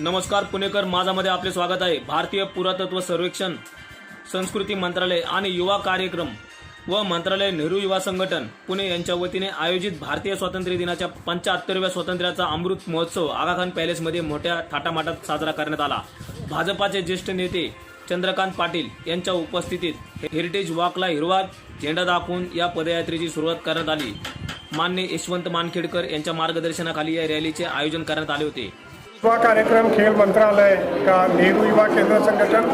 नमस्कार पुणेकर, माझामध्ये आपले स्वागत आहे। भारतीय पुरातत्व सर्वेक्षण, संस्कृती मंत्रालय आणि युवा कार्यक्रम व मंत्रालय नेहरू युवा संघटन पुणे यांच्या वतीने आयोजित भारतीय स्वातंत्र्य दिनाच्या 75व्या स्वातंत्र्याचा अमृत महोत्सव आगा खान पॅलेसमध्ये मोठ्या थाटामाटात साजरा करण्यात आला। भाजपाचे ज्येष्ठ नेते चंद्रकांत पाटील यांच्या उपस्थितीत हेरिटेज वॉकला हिरवा झेंडा दाखवून या पदयात्रेची सुरुवात करण्यात आली। माननीय यशवंत मानखेडकर यांच्या मार्गदर्शनाखाली या रॅलीचे आयोजन करण्यात आले होते। युवा कार्यक्रम खेल मंत्रालय का नेहरू युवा केंद्र संगठन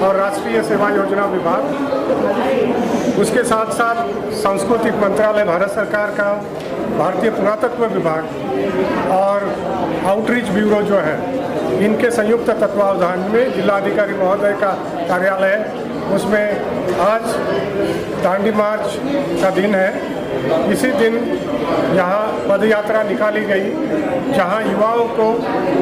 और राष्ट्रीय सेवा योजना विभाग, उसके साथ साथ सांस्कृतिक मंत्रालय भारत सरकार का, भारतीय पुरातत्व विभाग और आउटरीच ब्यूरो जो है, इनके संयुक्त तत्वावधान में जिलाधिकारी महोदय का कार्यालय है। उसमें आज दांडी मार्च का दिन है। इसी दिन यहाँ पदयात्रा निकाली गई, जहाँ युवाओं को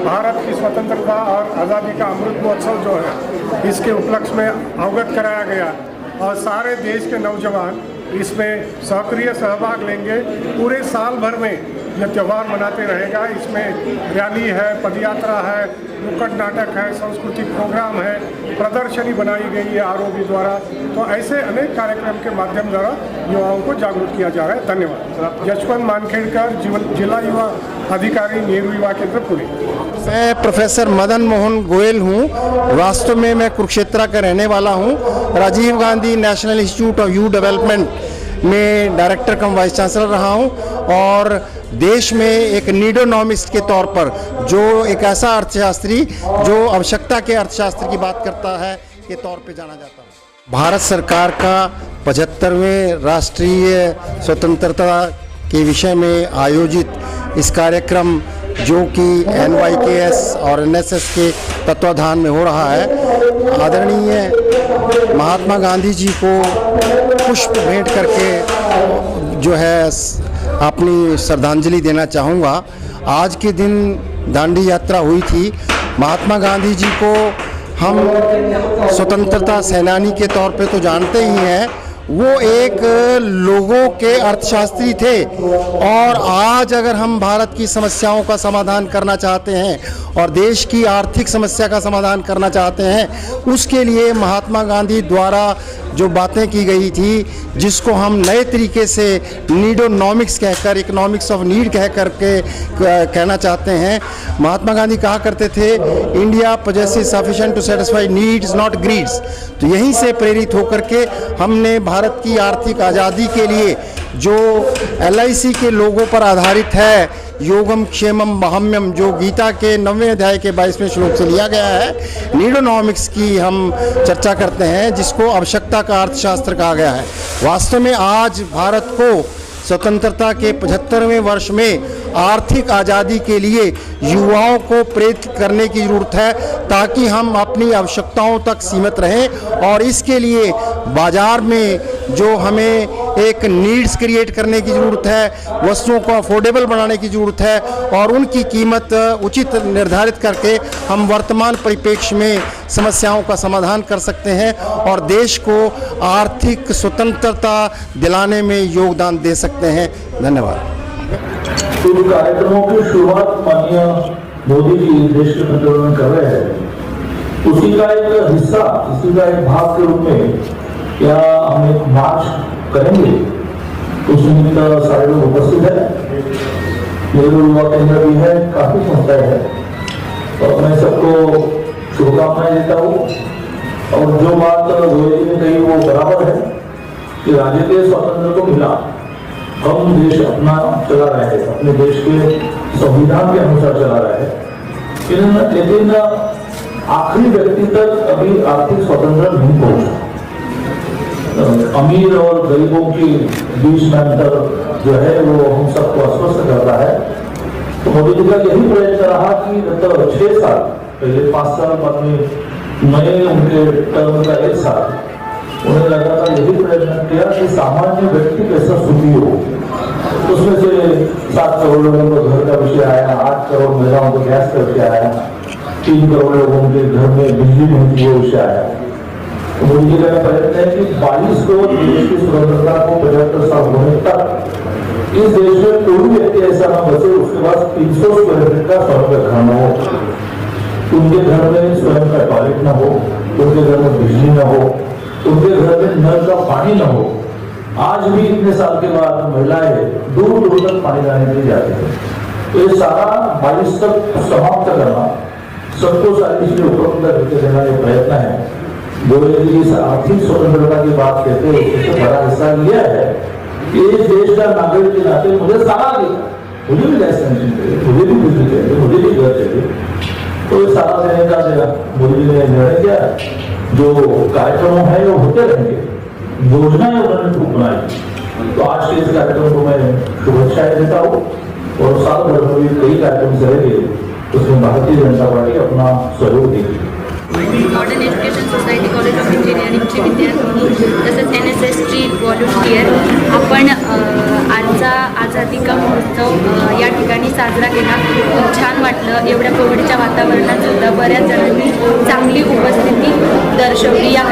भारत की स्वतंत्रता और आज़ादी का अमृत महोत्सव जो है, इसके उपलक्ष्य में अवगत कराया गया और सारे देश के नौजवान इसमें सक्रिय सहभाग लेंगे। पूरे साल भर में यह त्यौहार मनाते रहेगा। इसमें रैली है, पदयात्रा है, नुक्कड़ नाटक है, सांस्कृतिक प्रोग्राम है, प्रदर्शनी बनाई गई है आरओबी द्वारा। तो ऐसे अनेक कार्यक्रम के माध्यम द्वारा युवाओं को जागरूक किया जा रहा है। धन्यवाद। यशवंत मानखेड़कर, जिला युवा अधिकारी, नेहरू युवा केंद्र, पुणे। मैं प्रोफेसर मदन मोहन गोयल हूँ। वास्तव में मैं कुरुक्षेत्र का रहने वाला हूँ। Rajiv Gandhi National Institute of Youth Development में डायरेक्टर कम वाइस चांसलर रहा हूँ और देश में एक नीडोनॉमिस्ट के तौर पर, जो एक ऐसा अर्थशास्त्री जो आवश्यकता के अर्थशास्त्र की बात करता है, के तौर पे जाना जाता है। भारत सरकार का 75वें राष्ट्रीय स्वतंत्रता के विषय में आयोजित इस कार्यक्रम, जो कि NYKS और NSS के तत्वाधान में हो रहा है, आदरणीय महात्मा गांधी जी को पुष्प भेंट करके जो है अपनी श्रद्धांजलि देना चाहूँगा। आज के दिन दांडी यात्रा हुई थी। महात्मा गांधी जी को हम स्वतंत्रता सेनानी के तौर पे तो जानते ही हैं। वो एक लोगों के अर्थशास्त्री थे और आज अगर हम भारत की समस्याओं का समाधान करना चाहते हैं और देश की आर्थिक समस्या का समाधान करना चाहते हैं, उसके लिए महात्मा गांधी द्वारा जो बातें की गई थी, जिसको हम नए तरीके से नीडोनॉमिक्स कहकर, इकोनॉमिक्स ऑफ नीड कह करके कहना चाहते हैं। महात्मा गांधी कहा करते थे, India possesses sufficient to satisfy needs not greeds. तो यहीं से प्रेरित होकर के हमने भारत की आर्थिक आज़ादी के लिए जो LIC के लोगों पर आधारित है, योगम क्षेमम महाम्यम, जो गीता के 9वें अध्याय के 22वें श्लोक से लिया गया है, नीडोनॉमिक्स की हम चर्चा करते हैं, जिसको आवश्यकता का अर्थशास्त्र कहा गया है। वास्तव में आज भारत को स्वतंत्रता के 75वें वर्ष में आर्थिक आज़ादी के लिए युवाओं को प्रेरित करने की ज़रूरत है, ताकि हम अपनी आवश्यकताओं तक सीमित रहें। और इसके लिए बाज़ार में जो हमें एक नीड्स क्रिएट करने की ज़रूरत है, वस्तुओं को अफोर्डेबल बनाने की ज़रूरत है और उनकी कीमत उचित निर्धारित करके हम वर्तमान परिप्रेक्ष्य में समस्याओं का समाधान कर सकते हैं और देश को आर्थिक स्वतंत्रता दिलाने में योगदान दे सकते हैं। धन्यवाद। इन कार्यक्रमों की शुरुआत माननीय मोदी जी देश के प्रधानमंत्री कर रहे हैं, उसी का एक हिस्सा, उसी का एक भाग के रूप में क्या हम एक मार्च करेंगे। उस निमित्त सारे लोग उपस्थित है, नेहरू युवा केंद्र भी है, काफी संस्थाएं हैं, और मैं सबको शुभकामनाएं देता हूँ। और जो बात गोयल ने कही वो बराबर है कि राजकीय स्वातंत्र को मिला, हम देश अपना चला रहे हैं, अपने देश के संविधान के अनुसार चला रहे हैं, लेकिन आखिरी व्यक्ति तक अभी आर्थिक स्वतंत्रता नहीं पहुंचा। अमीर और गरीबों के बीच में अंतर जो है वो हम सबको अस्वस्थ कर रहा है। तो मोदी जी का यही प्रयत्न रहा कि मतलब 6 साल पहले, 5 साल बाद में नए उनके टर्म का 1 साल, उन्हें लगा था, यही प्रयत्न किया कि सामान्य व्यक्ति कैसा सुखी हो। उसमें से 7 करोड़ लोगों को घर का विषय आया, 8 करोड़ महिलाओं को गैस का विषय आया, 3 करोड़ लोगों के घर में बिजली नहीं थी, वो विषय आया। मोदी जी का प्रयत्न है कि 22 करोड़ देश की स्वतंत्रता को 75 साल होने तक इस देश में कोई व्यक्ति ऐसा न बचे उसके पास 300 स्क्वायर फीट का स्वर्ग घर न हो। उनके घर में स्वयं का टॉयलेट न हो, उनके घर में बिजली न हो, उनके घर में नल का पानी न हो। आज भी इतने साल के बाद महिलाएं दूर दूर तक पानी लाने के लिए जाती है। तो ये सारा 22 तक समाप्त करना, सबको सारी चीजें उपलब्ध करके देना ये प्रयत्न है। गोयल जी इस आर्थिक स्वतंत्रता की बात कहते हैं, उससे बड़ा हिस्सा लिया है कि इस देश का नागरिक के नाते मुझे सारा दिया, मुझे भी गैस कनेक्शन चाहिए, मुझे भी बिजली चाहिए, मुझे भी घर चाहिए। तो ये सारा देने का मोदी जी ने निर्णय किया। जो कार्यक्रम है वो होते रहेंगे, योजनाएं उन्होंने खूब बनाई। तो आज के इस कार्यक्रम को मैं शुभेच्छाएं देता हूँ और साल भर में भी कई कार्यक्रम चलेंगे, उसमें भारतीय जनता पार्टी अपना सहयोग देगी। Modern Education Society College of इंजिनिअरिंगचे विद्यार्थी तसेच NSS ची व्हॉलंटियर आपण आजचा आझादी का महोत्सव या ठिकाणी साजरा केला। खूप छान वाटलं। एवढ्या कोविडच्या वातावरणात सुद्धा बऱ्याच जणांनी चांगली उपस्थिती दर्शवली या